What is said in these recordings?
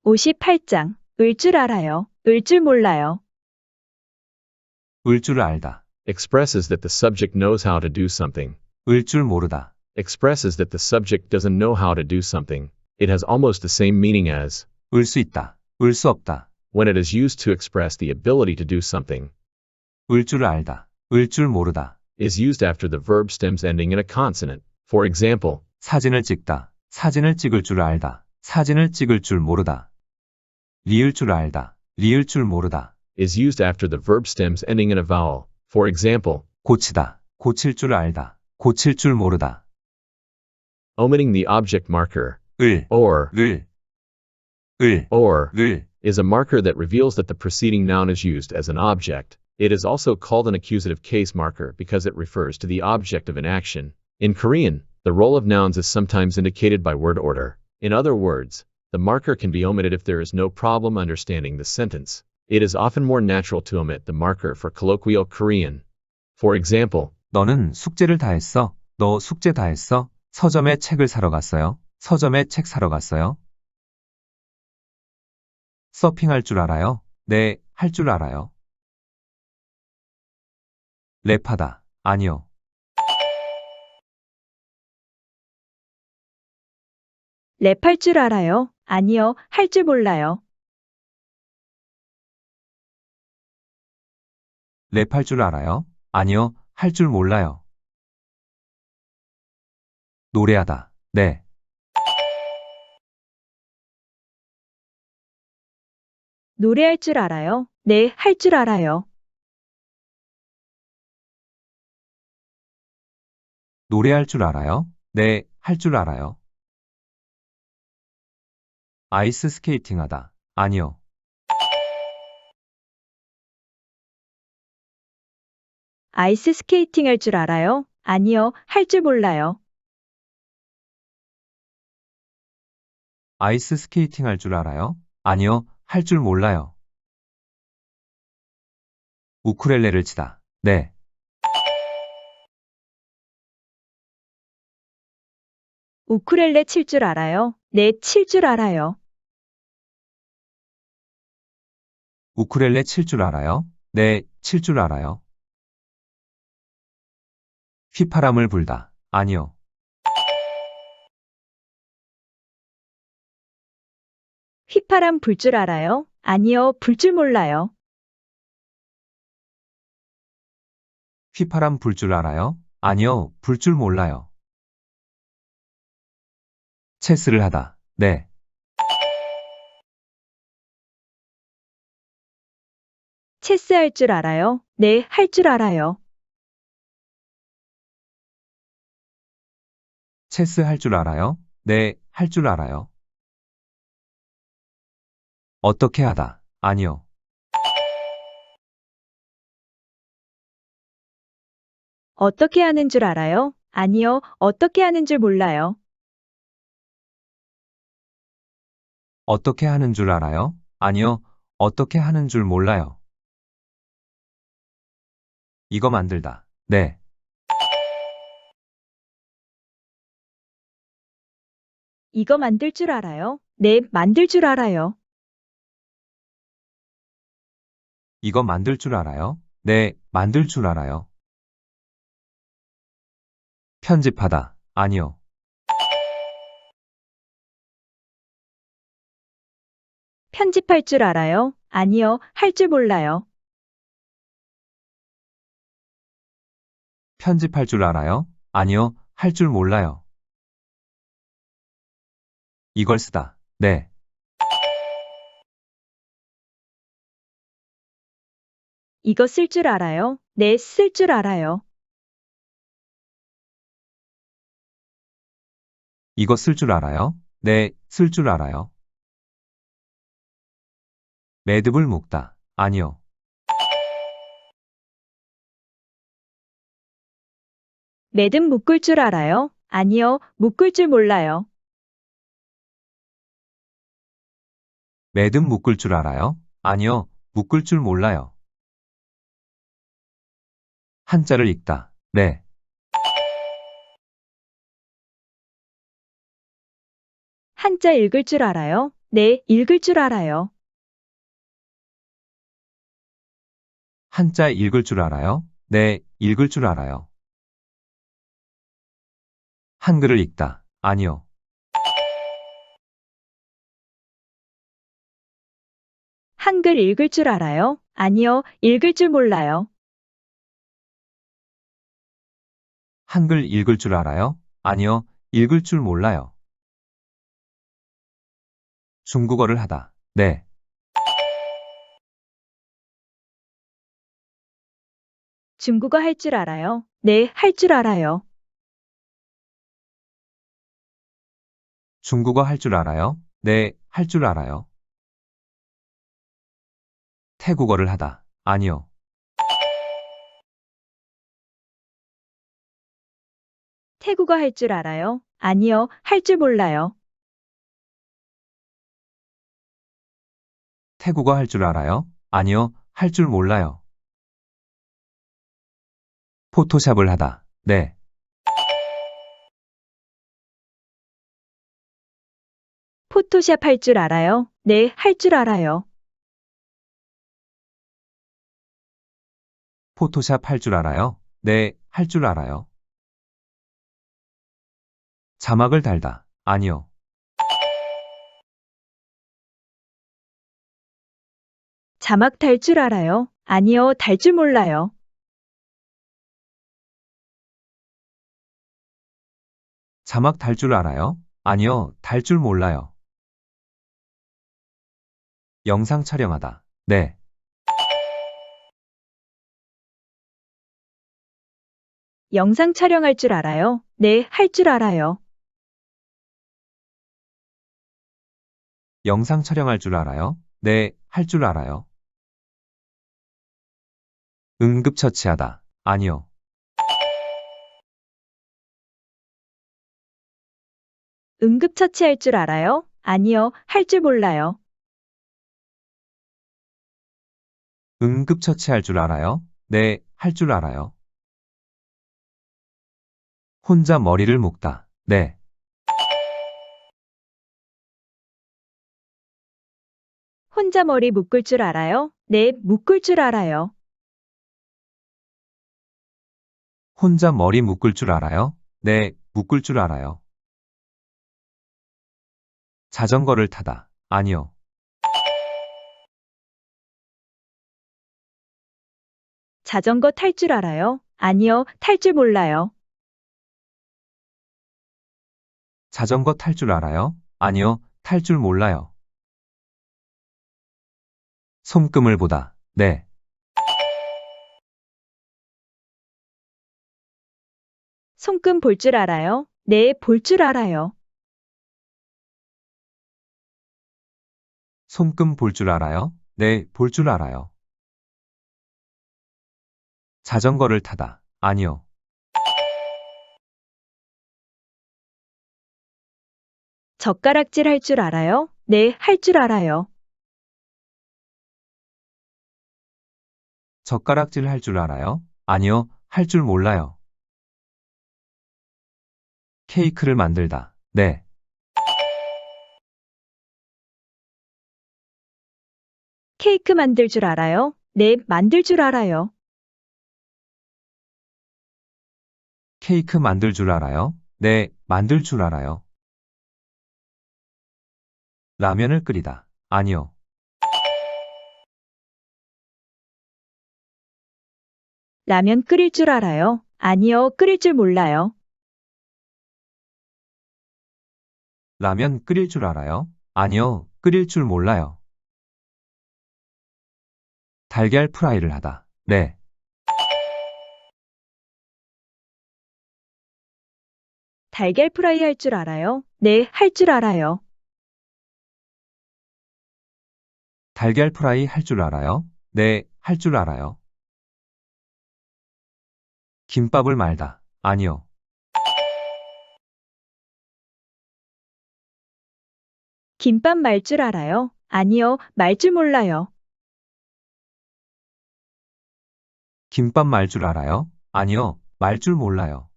(58장) 을 줄 알아요. 을 줄 몰라요. 을 줄 알다. Expresses that the subject knows how to do something. 을 줄 모르다. Expresses that the subject doesn't know how to do something. It has almost the same meaning as 을 수 있다. 을 수 없다. when it is used to express the ability to do something. 을 줄 알다. 을 줄 모르다. Is used after the verb stems ending in a consonant. For example, 사진을 찍다. 사진을 찍을 줄 알다. 사진을 찍을 줄 모르다. 리을 줄 알다. 리을 줄 모르다. is used after the verb stems ending in a vowel. For example, 고치다. 고칠 줄 알다. 고칠 줄 모르다. omitting the object marker, 을, or, 을, is a marker that reveals that the preceding noun is used as an object. It is also called an accusative case marker because it refers to the object of an action. In Korean, the role of nouns is sometimes indicated by word order. In other words, the marker can be omitted if there is no problem understanding the sentence. It is often more natural to omit the marker for colloquial Korean. For example, 너는 숙제를 다 했어? 너 숙제 다 했어? 서점에 책을 사러 갔어요? 서점에 책 사러 갔어요? 서핑할 줄 알아요? 네, 할 줄 알아요. 랩하다. 아니요. 랩할 줄 알아요? 아니요, 할 줄 몰라요. 랩할 줄 알아요? 아니요, 할 줄 몰라요. 노래하다. 네. 노래할 줄 알아요? 네, 할 줄 알아요. 노래할 줄 알아요? 네, 할 줄 알아요. 아이스 스케이팅 하다. 아니요. 아이스 스케이팅 할 줄 알아요? 아니요, 할 줄 몰라요. 아이스 스케이팅 할 줄 알아요? 아니요, 할 줄 몰라요. 우쿨렐레를 치다. 네. 우쿨렐레 칠 줄 알아요? 네, 칠 줄 알아요. 우쿨렐레 칠 줄 알아요? 네, 칠 줄 알아요. 휘파람을 불다. 아니요. 휘파람 불 줄 알아요? 아니요, 불 줄 몰라요. 휘파람 불 줄 알아요? 아니요, 불 줄 몰라요. 체스를 하다. 네. 체스 할 줄 알아요? 네, 할 줄 알아요. 체스 할 줄 알아요? 네, 할 줄 알아요. 어떻게 하다. 아니요. 어떻게 하는 줄 알아요? 아니요, 어떻게 하는 줄 몰라요. 어떻게 하는 줄 알아요? 아니요, 어떻게 하는 줄 몰라요. 이거 만들다. 네. 이거 만들 줄 알아요? 네, 만들 줄 알아요. 이거 만들 줄 알아요? 네, 만들 줄 알아요. 편집하다. 아니요. 편집할 줄 알아요? 아니요, 할 줄 몰라요. 편집할 줄 알아요? 아니요, 할 줄 몰라요. 이걸 쓰다. 네. 이거 쓸 줄 알아요? 네, 쓸 줄 알아요. 이거 쓸 줄 알아요? 네, 쓸 줄 알아요. 매듭을 묶다. 아니요. 매듭 묶을 줄 알아요? 아니요, 묶을 줄 몰라요. 매듭 묶을 줄 알아요? 아니요, 묶을 줄 몰라요. 한자를 읽다. 네. 한자 읽을 줄 알아요? 네, 읽을 줄 알아요. 한자 읽을 줄 알아요? 네, 읽을 줄 알아요. 한글을 읽다. 아니요. 한글 읽을 줄 알아요? 아니요, 읽을 줄 몰라요. 한글 읽을 줄 알아요? 아니요, 읽을 줄 몰라요. 중국어를 하다. 네. 중국어 할 줄 알아요? 네, 할 줄 알아요. 중국어 할 줄 알아요? 네, 할 줄 알아요. 태국어를 하다. 아니요. 태국어 할 줄 알아요? 아니요, 할 줄 몰라요. 태국어 할 줄 알아요? 아니요, 할 줄 몰라요. 포토샵을 하다. 네. 포토샵 할 줄 알아요? 네, 할 줄 알아요. 포토샵 할 줄 알아요? 네, 할 줄 알아요. 자막을 달다. 아니요. 자막 달 줄 알아요? 아니요, 달 줄 몰라요. 자막 달 줄 알아요? 아니요, 달 줄 몰라요. 영상 촬영하다. 네. 영상 촬영할 줄 알아요? 네, 할 줄 알아요. 영상 촬영할 줄 알아요? 네, 할 줄 알아요. 응급처치하다. 아니요. 응급처치할 줄 알아요? 아니요, 할 줄 몰라요. 응급처치할 줄 알아요? 네, 할 줄 알아요. 혼자 머리를 묶다. 네. 혼자 머리 묶을 줄 알아요? 네, 묶을 줄 알아요. 혼자 머리 묶을 줄 알아요? 네, 묶을 줄 알아요. 자전거를 타다. 아니요. 자전거 탈 줄 알아요? 아니요, 탈 줄 몰라요. 자전거 탈 줄 알아요? 아니요, 탈 줄 몰라요. 손금을 보다. 네. 손금 볼 줄 알아요? 네, 볼 줄 알아요. 손금 볼 줄 알아요? 네, 볼 줄 알아요. 자전거를 타다. 아니요. 젓가락질 할 줄 알아요? 네, 할 줄 알아요. 젓가락질 할 줄 알아요? 아니요, 할 줄 몰라요. 케이크를 만들다. 네. 케이크 만들 줄 알아요? 네, 만들 줄 알아요. 케이크 만들 줄 알아요? 네, 만들 줄 알아요. 라면을 끓이다. 아니요. 라면 끓일 줄 알아요? 아니요, 끓일 줄 몰라요. 라면 끓일 줄 알아요? 아니요, 끓일 줄 몰라요. 달걀 프라이를 하다. 네. 달걀 프라이 할 줄 알아요? 네, 할 줄 알아요. 달걀 프라이 할 줄 알아요? 네, 할 줄 알아요. 김밥을 말다. 아니요. 김밥 말 줄 알아요? 아니요, 말 줄 몰라요. 김밥 말 줄 알아요? 아니요, 말 줄 몰라요.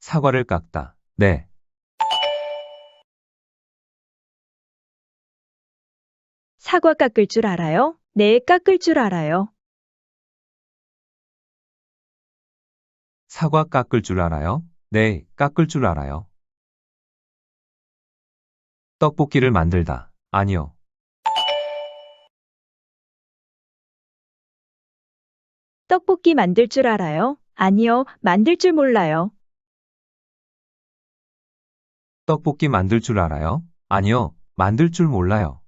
사과를 깎다. 네. 사과 깎을 줄 알아요? 네, 깎을 줄 알아요. 사과 깎을 줄 알아요? 네, 깎을 줄 알아요. 떡볶이를 만들다. 아니요. 떡볶이 만들 줄 알아요? 아니요, 만들 줄 몰라요. 떡볶이 만들 줄 알아요? 아니요, 만들 줄 몰라요.